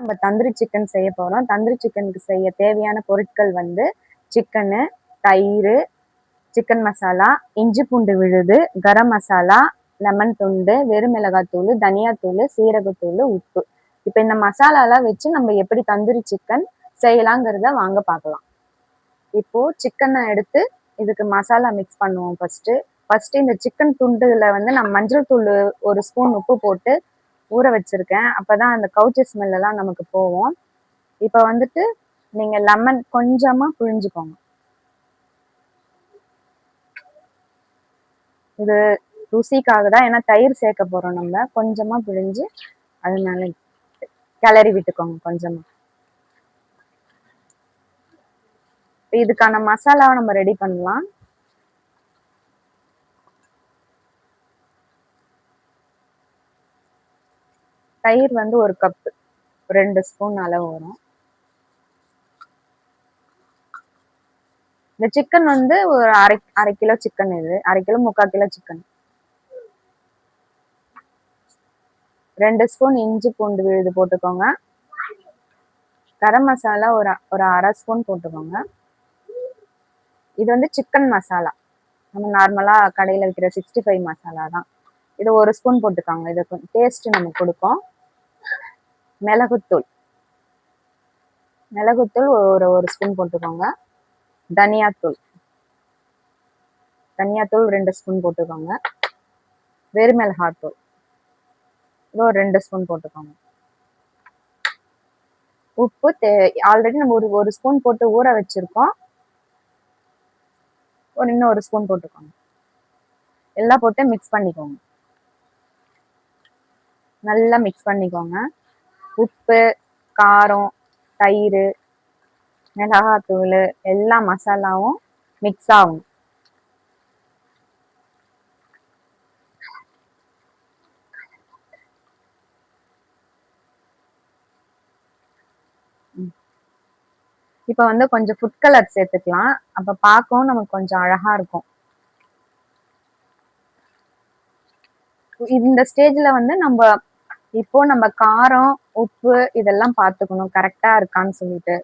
நம்ம தந்தூரி சிக்கன் செய்ய போறோம். தந்தூரி சிக்கனுக்கு செய்ய தேவையான பொருட்கள் வந்து சிக்கனு, தயிர், சிக்கன் மசாலா, இஞ்சி பூண்டு விழுது, கரம் மசாலா, லெமன் துண்டு, வெறும் மிளகாத்தூள், தனியாத்தூள், சீரகத்தூள், உப்பு. இப்ப இந்த மசாலாலாம் வச்சு நம்ம எப்படி தந்தூரி சிக்கன் செய்யலாங்கிறத வாங்க பார்க்கலாம். இப்போ சிக்கனை எடுத்து இதுக்கு மசாலா மிக்ஸ் பண்ணுவோம் ஃபர்ஸ்ட் இந்த சிக்கன் துண்டுல வந்து நான் மஞ்சள் தூள் 1 ஸ்பூன் உப்பு போட்டு ஊற வச்சிருக்கேன். அப்பதான் அந்த கவுச்சி ஸ்மெல் எல்லாம் நமக்கு போகும். இப்ப வந்துட்டு நீங்க லெமன் கொஞ்சமா புழிஞ்சுக்கோங்க. இது ருசிக்காக தான், ஏன்னா தயிர் சேர்க்க போறோம் நம்ம. கொஞ்சமா பிழிஞ்சு அதனால கிளறி விட்டுக்கோங்க கொஞ்சமா. இதுக்கான மசாலாவை நம்ம ரெடி பண்ணலாம். தயிர் வந்து 1 கப், 2 ஸ்பூன் அளவு வரும். இந்த சிக்கன் வந்து ஒரு அரை கிலோ சிக்கன், இது 1/2 கிலோ 3/4 கிலோ சிக்கன். 2 ஸ்பூன் இஞ்சி பூண்டு விழுது போட்டுக்கோங்க. கரம் மசாலா ஒரு அரை ஸ்பூன் போட்டுக்கோங்க. இது வந்து சிக்கன் மசாலா, நம்ம நார்மலா கடையில விற்கிற 65 மசாலா தான். இது 1 ஸ்பூன் போட்டுக்கோங்க. இது டேஸ்ட் நமக்கு கொடுக்கும். மிளகுத்தூள் ஒரு ஸ்பூன் போட்டுக்கோங்க. தனியாத்தூள் 2 ஸ்பூன் போட்டுக்கோங்க. வெறுமிளகாத்தூள் இது ஒரு 2 ஸ்பூன் போட்டுக்கோங்க. உப்பு ஆல்ரெடி நம்ம ஒரு ஸ்பூன் போட்டு ஊற வச்சிருக்கோம். இன்னும் 1 ஸ்பூன் போட்டுக்கோங்க. எல்லாம் போட்டு மிக்ஸ் பண்ணிக்கோங்க. நல்லா மிக்ஸ் பண்ணிக்கோங்க. உப்பு, காரம், தயிர், மிளகாத்தூள் எல்லா மசாலாவும் மிக்ஸ் ஆகும். இப்ப வந்து கொஞ்சம் ஃபுட் கலர் சேர்த்துக்கலாம். அப்ப பார்க்கவும் நமக்கு கொஞ்சம் அழகா இருக்கும். இந்த ஸ்டேஜ்ல வந்து நம்ம காரம், உப்பு இதெல்லாம் பார்த்துக்கணும் கரெக்டா இருக்கான்னு சொல்லிட்டு.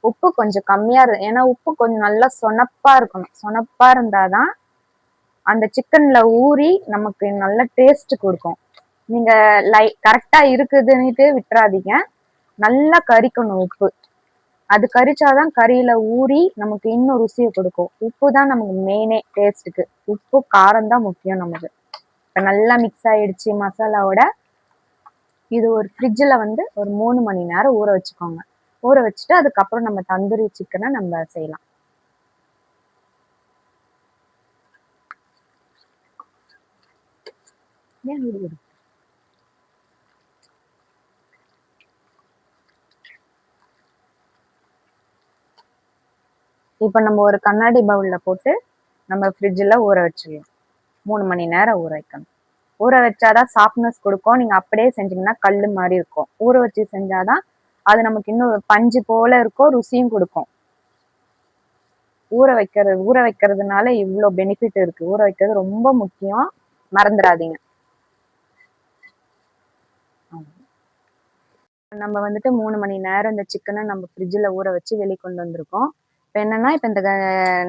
உப்பு கொஞ்சம் கம்மியா ஏன்னா உப்பு கொஞ்சம் நல்லா சொனப்பா இருக்கணும். சொனப்பா இருந்தாதான் அந்த சிக்கன்ல ஊறி நமக்கு நல்ல டேஸ்ட் கொடுக்கும். நீங்க கரெக்டா இருக்குதுன்னுட்டு விட்டுறாதீங்க. நல்லா கறிக்கணும் உப்பு. அது கறிச்சாதான் கறியில ஊறி நமக்கு இன்னும் ருசியை கொடுக்கும். உப்பு தான் நமக்கு மெயினே டேஸ்ட்டுக்கு. உப்பு காரம் தான் முக்கியம் நமக்கு. இப்ப நல்லா மிக்ஸ் ஆயிடுச்சு மசாலாவோட. இது ஒரு ஃப்ரிட்ஜில் வந்து ஒரு 3 மணி நேரம் ஊற வச்சுக்கோங்க. ஊற வச்சுட்டு அதுக்கப்புறம் நம்ம தந்தூரி சிக்கனை நம்ம செய்யலாம். இப்ப நம்ம ஒரு கண்ணாடி பவுல்ல போட்டு நம்ம ஃப்ரிட்ஜில் ஊற வச்சிடலாம். 3 மணி நேரம் ஊற வைக்கணும். ஊற வச்சாதான் சாஃப்ட்னஸ் கொடுக்கும். நீங்க அப்படியே செஞ்சீங்கன்னா கல்லு மாதிரி இருக்கும். ஊற வச்சு செஞ்சாதான் அது நமக்கு இன்னும் பஞ்சு போல இருக்கும், ருசியும் கொடுக்கும். ஊற வைக்கிறதுனால இவ்வளவு பெனிஃபிட் இருக்கு. ஊற வைக்கிறது ரொம்ப முக்கியம், மறந்துடாதீங்க. நம்ம வந்துட்டு 3 மணி நேரம் இந்த சிக்கனை நம்ம ஃப்ரிட்ஜில் ஊற வச்சு வெளியே கொண்டு வந்திருக்கோம். இப்போ என்னன்னா, இப்போ இந்த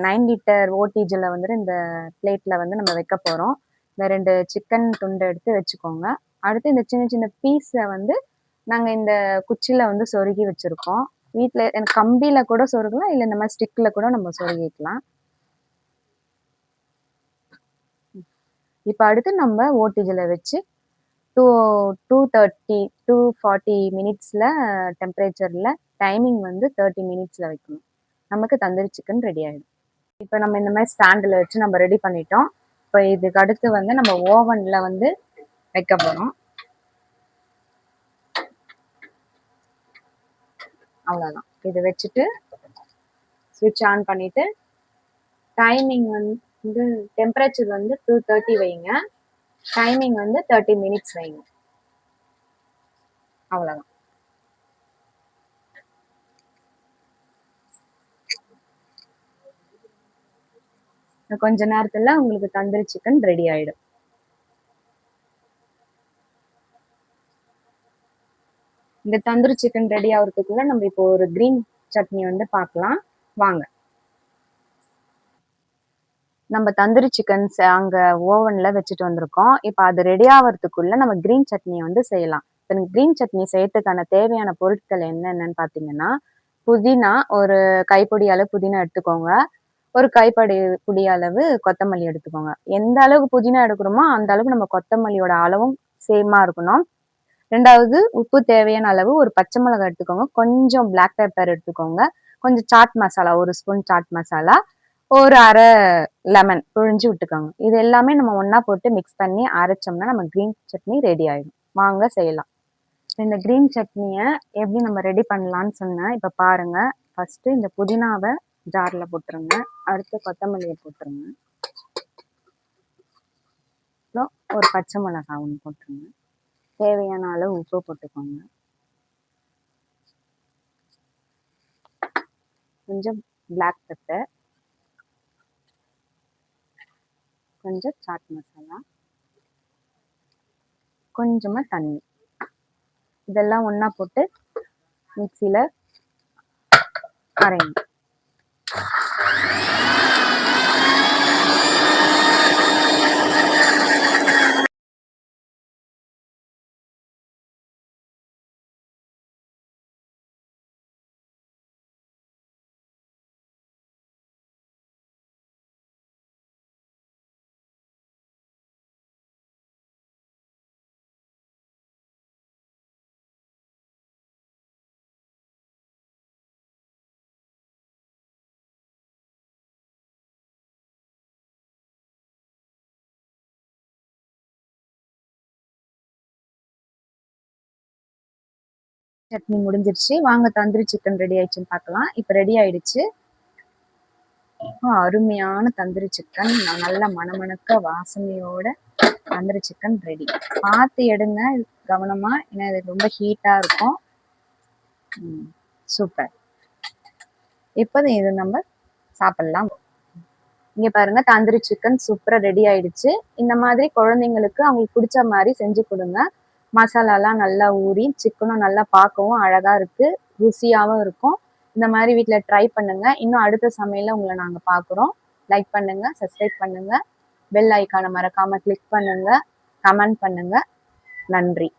9 லிட்டர் ஓடிஜில் வந்துட்டு இந்த பிளேட்ல வந்து நம்ம வைக்க போறோம். இந்த 2 சிக்கன் துண்டை எடுத்து வச்சுக்கோங்க. அடுத்து இந்த சின்ன சின்ன பீஸை வந்து நாங்க இந்த குச்சியில வந்து சொருகி வச்சிருக்கோம். வீட்டுல எனக்கு கம்பியில கூட சொருகலாம், இல்ல இந்த மாதிரி ஸ்டிக்ல கூட நம்ம சொருகிக்கலாம். இப்ப அடுத்து நம்ம ஓடிஜில வச்சு 240 மினிட்ஸ்ல டெம்பரேச்சர்ல டைமிங் வந்து 30 மினிட்ஸ்ல வைக்கணும். நமக்கு தந்தூரி சிக்கன் ரெடி ஆயிடும். இப்ப நம்ம இந்த மாதிரி ஸ்டாண்டில் வச்சு நம்ம ரெடி பண்ணிட்டோம். இப்போ இதுக்கு அடுத்து வந்து நம்ம ஓவன்ல வந்து வைக்க போறோம். அவ்வளவுதான். இதை வச்சுட்டு ஸ்விட்ச் ஆன் பண்ணிட்டு டைமிங் வந்து டெம்பரேச்சர் வந்து 230 வைங்க. டைமிங் வந்து 30 மினிட்ஸ் வைங்க. அவ்வளவுதான். கொஞ்ச நேரத்துல உங்களுக்கு தந்தூரி சிக்கன் ரெடி ஆயிடும். இந்த தந்தூரி சிக்கன் ரெடி ஆகுறதுக்குள்ள நம்ம இப்போ ஒரு கிரீன் சட்னி வந்து பார்க்கலாம் வாங்க. நம்ம தந்தூரி சிக்கன்ஸ் அங்க ஓவன்ல வச்சுட்டு வந்திருக்கோம். இப்போ அது ரெடி ஆகுறதுக்குள்ள நம்ம கிரீன் சட்னியை வந்து செய்யலாம். இப்போ கிரீன் சட்னி செய்யறதுக்கான தேவையான பொருட்கள் என்னென்னன்னு பார்த்தீங்கன்னா, புதினா ஒரு கைப்பிடி அளவு புதினா எடுத்துக்கோங்க. ஒரு கைப்பிடி புடி அளவு கொத்தமல்லி எடுத்துக்கோங்க. எந்த அளவுக்கு புதினா எடுக்கிறோமோ அந்த அளவுக்கு நம்ம கொத்தமல்லியோட அளவும் சேமா இருக்கணும். 2வது உப்பு தேவையான அளவு ஒரு பச்சை மிளகாய் எடுத்துக்கோங்க. கொஞ்சம் பிளாக் பெப்பர் எடுத்துக்கோங்க. கொஞ்சம் சாட் மசாலா, 1 ஸ்பூன் சாட் மசாலா, ஒரு அரை லெமன் புழிஞ்சு விட்டுக்கோங்க. இது எல்லாமே நம்ம ஒண்ணா போட்டு மிக்ஸ் பண்ணி அரைச்சோம்னா நம்ம கிரீன் சட்னி ரெடி ஆயிடும். வாங்க செய்யலாம். இந்த கிரீன் சட்னிய எப்படி நம்ம ரெடி பண்ணலாம்னு சொன்னேன். இப்ப பாருங்க. ஃபர்ஸ்ட் இந்த புதினாவை ஜார்ல போட்டுருங்க. அடுத்து கொத்தமல்லியை போட்டுருங்க. அப்புறம் ஒரு பச்சை மிளகாய் ஒன்று போட்டுருங்க. தேவையான அளவு உப்பு போட்டுக்கோங்க. கொஞ்சம் பிளாக் பெப்பர், கொஞ்சம் சாட் மசாலா, கொஞ்சமா தண்ணி, இதெல்லாம் ஒண்ணா போட்டு மிக்சியில அரைங்க. சட்னி முடிஞ்சிருச்சு. வாங்க தந்தூரி சிக்கன் ரெடி ஆயிடுச்சுன்னு பார்க்கலாம். இப்போ ரெடி ஆயிடுச்சு. அருமையான தந்தூரி சிக்கன் நல்ல மணமணக்க வாசனையோட தந்தூரி சிக்கன் ரெடி. பார்த்து எடுங்க கவனமா, ஏன்னா இது ரொம்ப ஹீட்டா இருக்கும். சூப்பர். இப்போ இது நம்ம சாப்பிடலாம். இங்க பாருங்க தந்தூரி சிக்கன் சூப்பரா ரெடி ஆயிடுச்சு. இந்த மாதிரி குழந்தைங்களுக்கு அவங்களுக்கு பிடிச்ச மாதிரி செஞ்சு கொடுங்க. மசாலாலாம் நல்லா ஊறி சிக்கனும் நல்லா பார்க்கவும் அழகா இருக்கு, ருசியாவும் இருக்கும். இந்த மாதிரி வீட்ல ட்ரை பண்ணுங்க. இன்னும் அடுத்த சமையல்ல உங்களை நாங்க பார்க்குறோம். லைக் பண்ணுங்க, சப்ஸ்கிரைப் பண்ணுங்க, பெல் ஐக்கானை மறக்காம கிளிக் பண்ணுங்க, கமெண்ட் பண்ணுங்க. நன்றி.